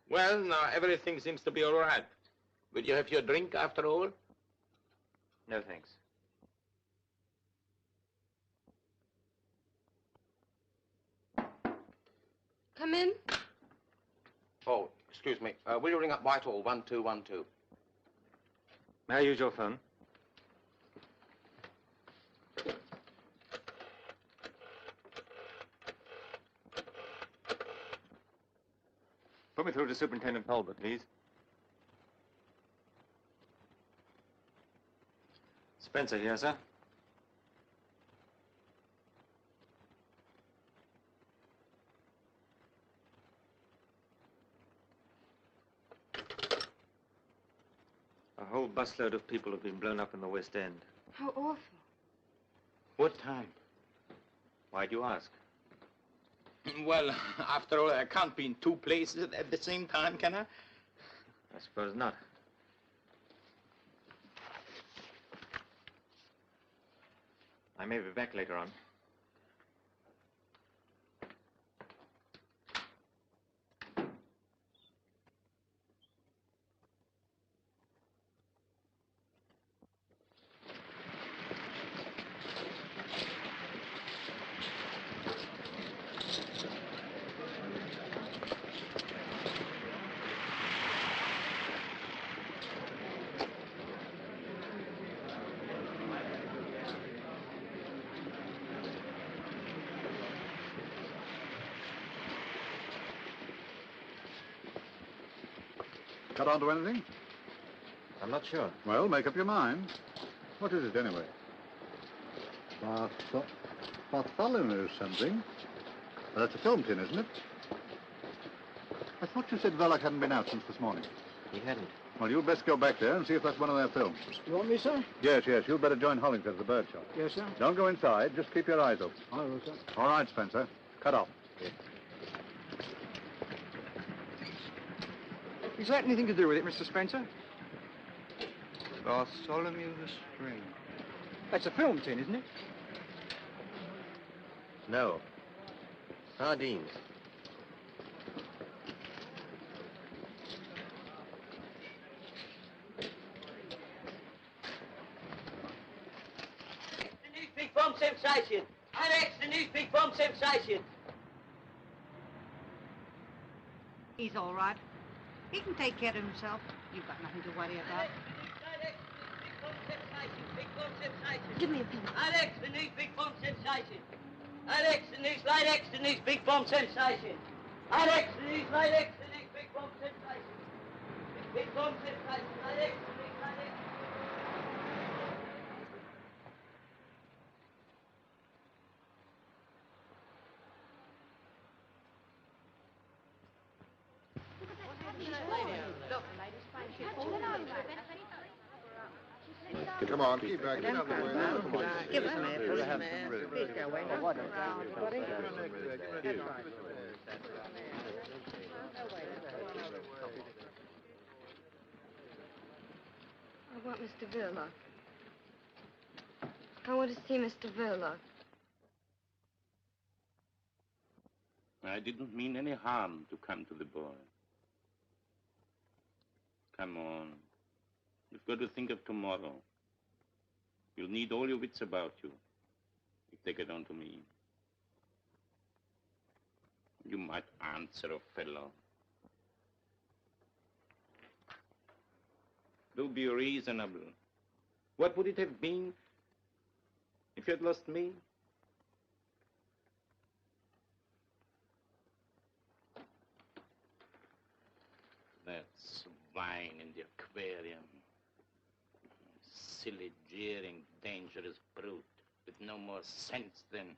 Well, now everything seems to be all right. Will you have your drink after all? No, thanks. Come in. Oh, excuse me. Will you ring up Whitehall 1212? May I use your phone? Put me through to Superintendent Talbot, please. Spencer here, sir. A whole busload of people have been blown up in the West End. How awful. What time? Why do you ask? Well, after all, I can't be in two places at the same time, can I? I suppose not. I may be back later on. Cut on to anything? I'm not sure. Well, make up your mind. What is it, anyway? Bartholomew something. Well, that's a film tin, isn't it? I thought you said Verloc hadn't been out since this morning. He hadn't. Well, you'd best go back there and see if that's one of their films. You want me, sir? Yes, yes. You'd better join Hollingford at the bird shop. Yes, sir. Don't go inside. Just keep your eyes open. I will, sir. All right, Spencer. Cut off. Is that anything to do with it, Mr. Spencer? Bartholomew the String. That's a film tin, isn't it? No. Sardines. The news big bomb sensation. Alex, the news big bomb sensation. He's all right. He can take care of himself. You've got nothing to worry about. Give me a pen. Alex, the news big bomb sensation. Alex, the news light X, the news big bomb sensation. Alex, the news light X, the news big bomb sensation. Big bomb sensation. Alex, the news light X. Come on, keep back. Get out of the way. Come on. Give us some apples. Please go away. I want Mr. Verloc. I want to see Mr. Verloc. I didn't mean any harm to come to the boy. Come on. You've got to think of tomorrow. You'll need all your wits about you if they get on to me. You might answer a fellow. Do be reasonable. What would it have been if you had lost me? That swine in the aquarium. Silly, jeering, dangerous brute with no more sense than...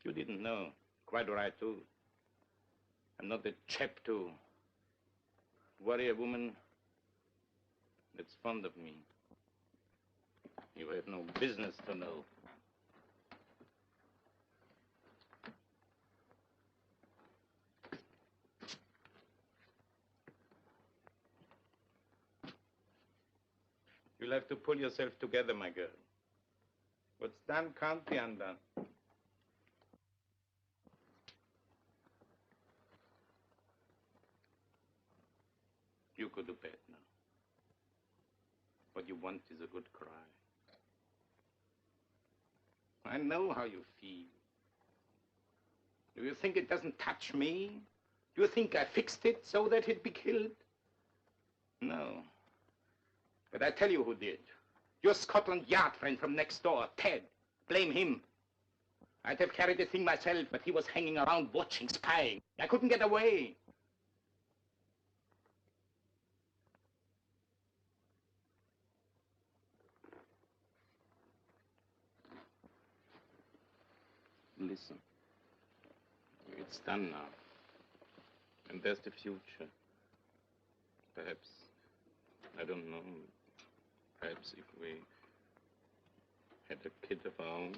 You didn't know. Quite right, too. I'm not the chap to worry a woman that's fond of me. You have no business to know. You'll have to pull yourself together, my girl. What's done can't be undone. You go to bed now. What you want is a good cry. I know how you feel. Do you think it doesn't touch me? Do you think I fixed it so that he'd be killed? No. But I tell you who did. Your Scotland Yard friend from next door, Ted. Blame him. I'd have carried the thing myself, but he was hanging around watching, spying. I couldn't get away. Listen. It's done now. And there's the future. Perhaps, I don't know, perhaps if we had a kid of our own.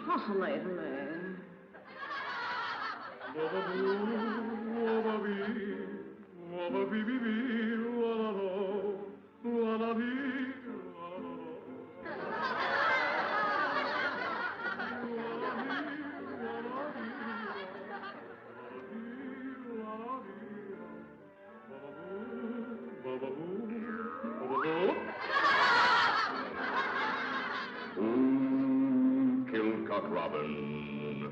Fascinating man. Kilcock Robin.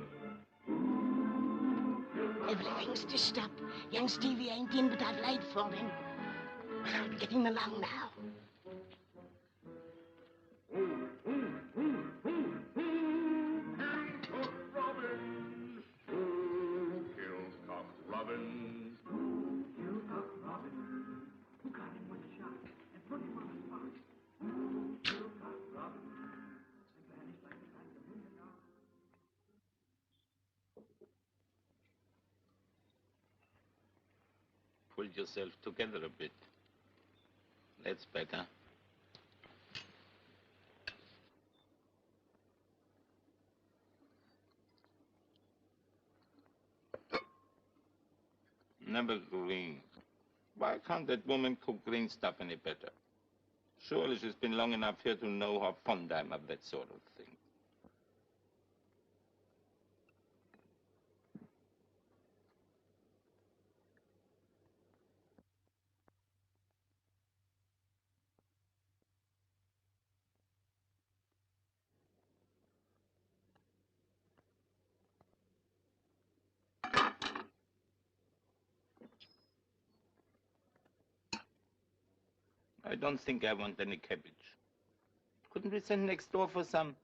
Everything's stitched up. Young Stevie ain't in, but I've laid for him. Well, I'm getting along now. Kilcock Robin. pulled yourself together a bit. That's better. Never green. Why can't that woman cook green stuff any better? Surely she's been long enough here to know how fond I'm of that sort of thing. I don't think I want any cabbage. Couldn't we send next door for some?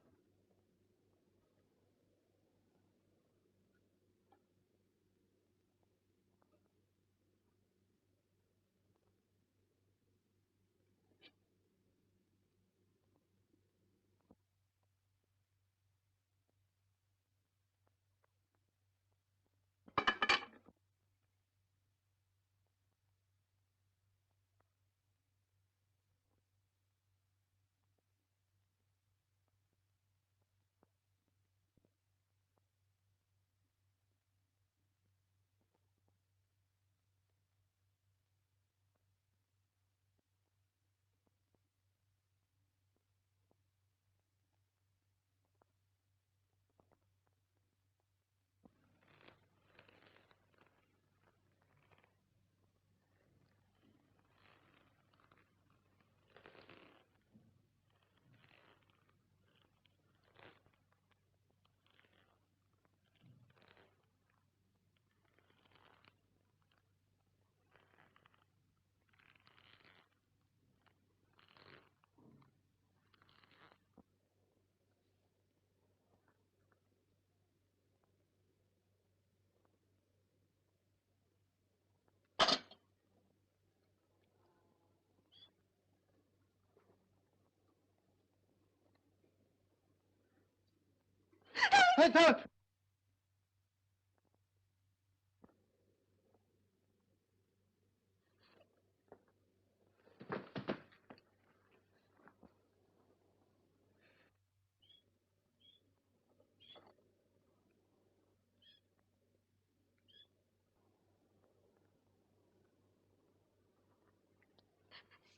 Heads up!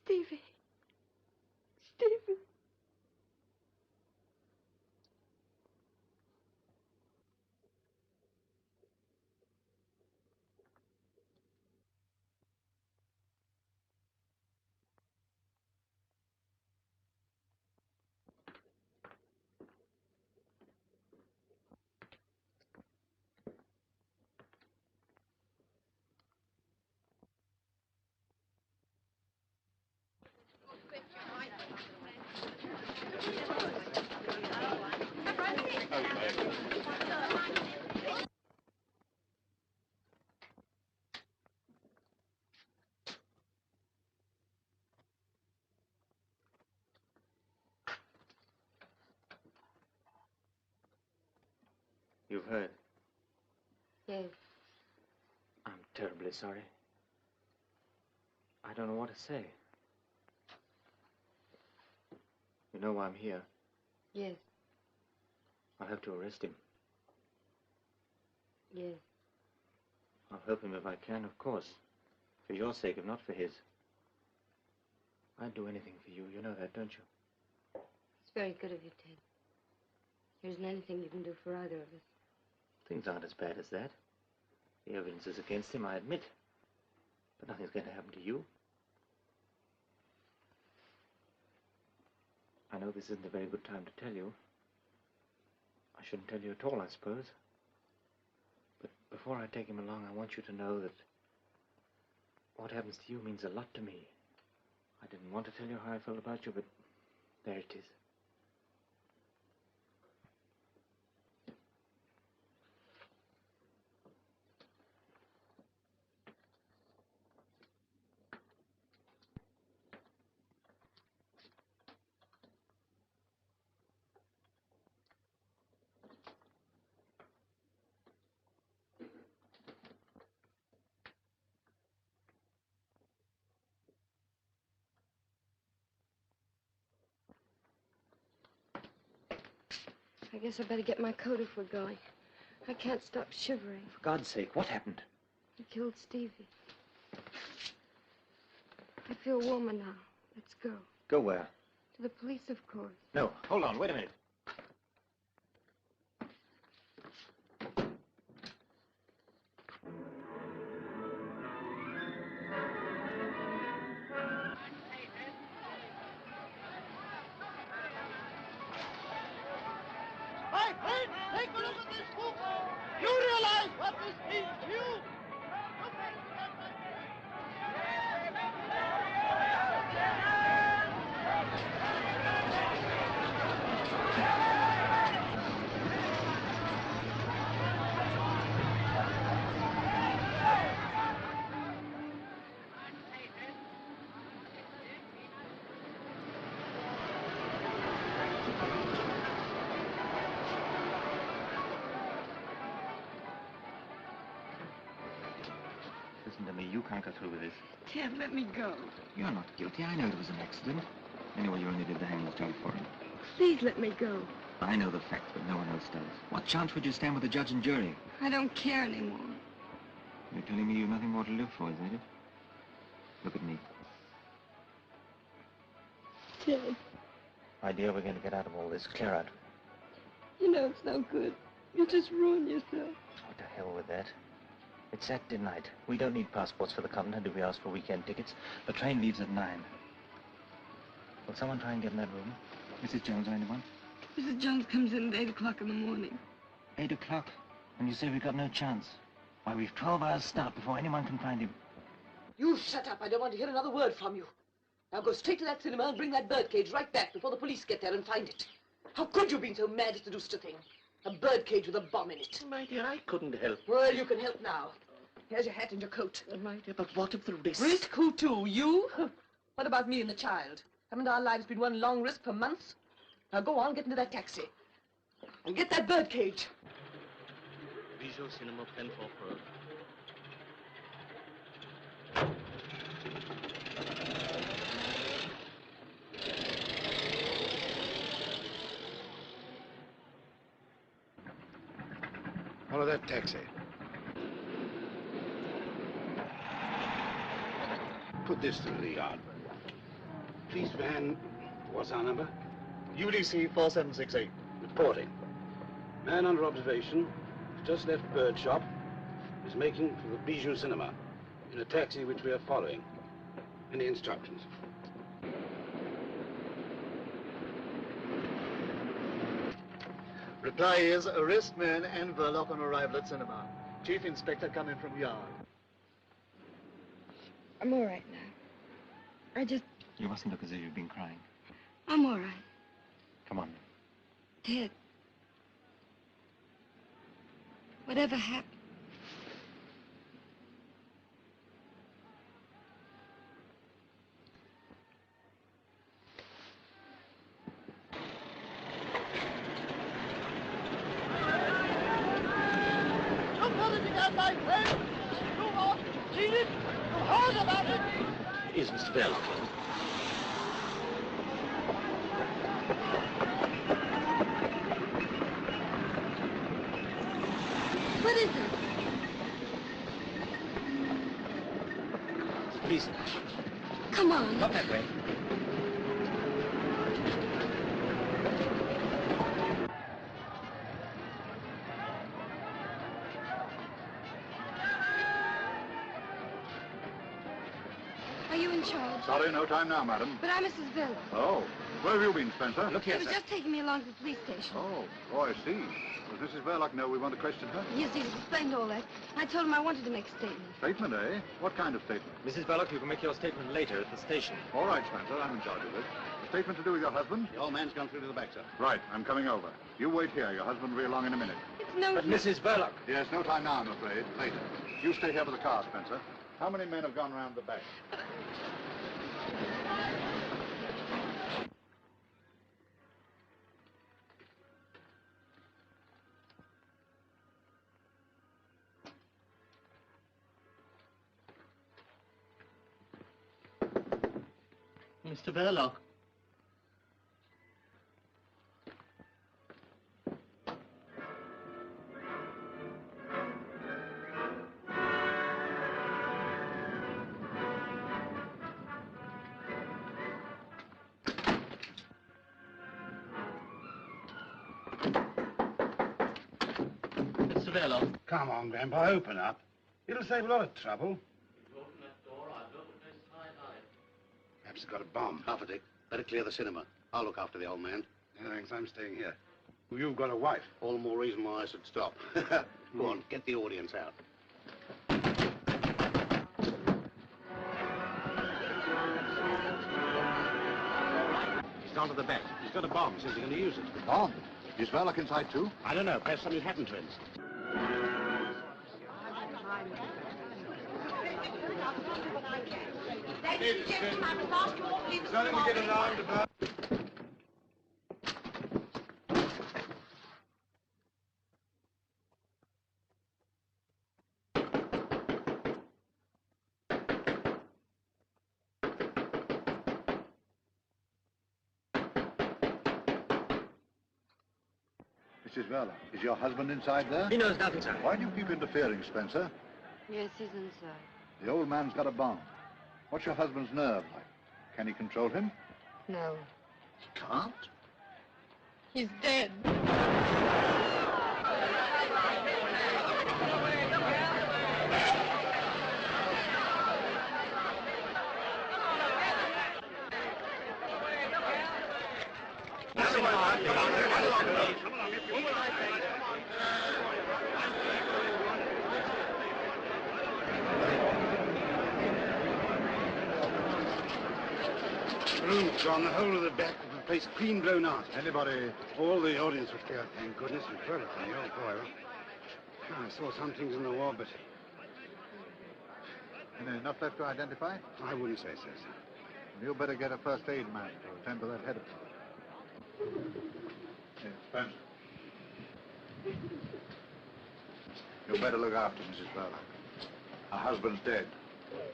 Stevie. Stevie. You've heard. Yes. I'm terribly sorry. I don't know what to say. You know why I'm here. Yes. I'll have to arrest him. Yes. I'll help him if I can, of course. For your sake, if not for his. I'd do anything for you. You know that, don't you? It's very good of you, Ted. There isn't anything you can do for either of us. Things aren't as bad as that. The evidence is against him, I admit. But nothing's going to happen to you. I know this isn't a very good time to tell you. I shouldn't tell you at all, I suppose. But before I take him along, I want you to know that what happens to you means a lot to me. I didn't want to tell you how I felt about you, but there it is. I guess I better get my coat if we're going. I can't stop shivering. For God's sake, what happened? He killed Stevie. I feel warmer now. Let's go. Go where? To the police, of course. No, hold on, wait a minute. My friend, take a look at this book. You realize what this means to you? Listen to me, you can't go through with this. Ted, let me go. You're not guilty. I know it was an accident. Anyway, you only did the hangman's job for him. Please let me go. I know the facts, but no one else does. What chance would you stand with the judge and jury? I don't care anymore. You're telling me you've nothing more to live for, is that it? Look at me. Ted, My dear, we're going to get out of all this. Clear out. you know it's no good. You'll just ruin yourself. Oh, to hell with that. It's Saturday night. We don't need passports for the continent if we ask for weekend tickets. The train leaves at 9. Will someone try and get in that room? Mrs. Jones or anyone? Mrs. Jones comes in at 8 o'clock in the morning. 8 o'clock? And you say we've got no chance? Why, we've 12 hours start before anyone can find him. You shut up. I don't want to hear another word from you. Now go straight to that cinema and bring that birdcage right back before the police get there and find it. How could you have been so mad as to do such a thing? A birdcage with a bomb in it. My dear, I couldn't help. Well, you can help now. Here's your hat and your coat. My dear, but what if the risk... Risk who to? You? What about me and the child? Haven't our lives been one long risk for months? Now go on, get into that taxi. And get that birdcage. Visual Cinema Penfolds Road. Follow that taxi. Put this through the yard. Please, van, what's our number? UDC 4768. Reporting. Man under observation, just left bird shop, is making for the Bijou Cinema in a taxi which we are following. Any instructions? Reply is arrest man and Verloc on arrival at cinema. Chief Inspector coming from yard. I'm all right now. You mustn't look as if you've been crying. I'm all right. Come on. Ted. Whatever happened? Jump on it again, my friend. You want to see it? You heard about it? Is Mr. Verloc in? What is it? Please. Come on. Not that way. Are you in charge? Sorry, no time now, madam. But I'm Mrs. Villa. Oh, where have you been, Spencer? Look He here, was sir. just taking me along to the police station. Oh, I see. Does Mrs. Verloc know we want to question her? Yes, he's explained all that. I told him I wanted to make a statement. Statement, eh? What kind of statement? Mrs. Verloc, you can make your statement later at the station. All right, Spencer, I'm in charge of this. A statement to do with your husband? The old man's gone through to the back, sir. Right, I'm coming over. You wait here. Your husband will be along in a minute. It's no But Mrs. Verloc. Yes, no time now, I'm afraid. Later. You stay here with the car, Spencer. How many men have gone round the back? Mr. Verloc. Mr. Verloc. Come on, Grandpa, open up. It'll save a lot of trouble. Perhaps he's got a bomb. Half a dick. Better clear the cinema. I'll look after the old man. No, thanks, I'm staying here. Well, you've got a wife. All the more reason why I should stop. Go on, get the audience out. He's gone to the back. He's got a bomb. Says he's going to use it. Bomb? Is Verloc inside too? I don't know. Perhaps something happened to him. Ladies and gentlemen, I must ask you all to leave the Let him get alarmed about... Mrs. Verloc, is your husband inside there? He knows nothing, sir. Why do you keep interfering, Spencer? Yes, he's inside. The old man's got a bomb. What's your husband's nerve like? Can he control him? No. He can't? He's dead. The room's gone. The whole of the back of the place clean blown out. Anybody? All the audience was cleared, thank goodness. And Verloc and the old boy. I saw some things in the wall, but Enough left to identify? I wouldn't say so, sir. You better get a first aid man to attend to that head of yours. Here, Spencer. You better look after Mrs. Verloc. Her husband's dead.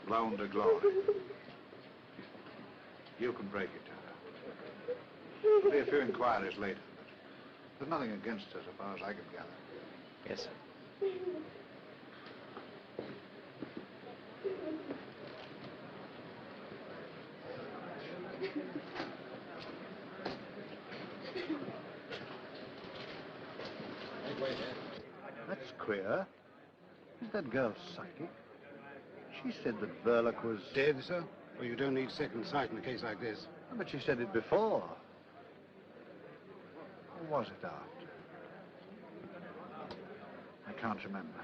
Blown to glory. You can break it to her. There'll be a few inquiries later, but there's nothing against her so far as I can gather. Yes, sir. That's queer. Is that girl psychic? She said that Verloc was... Dead, sir? Well, you don't need second sight in a case like this. But she said it before. Or was it after? I can't remember.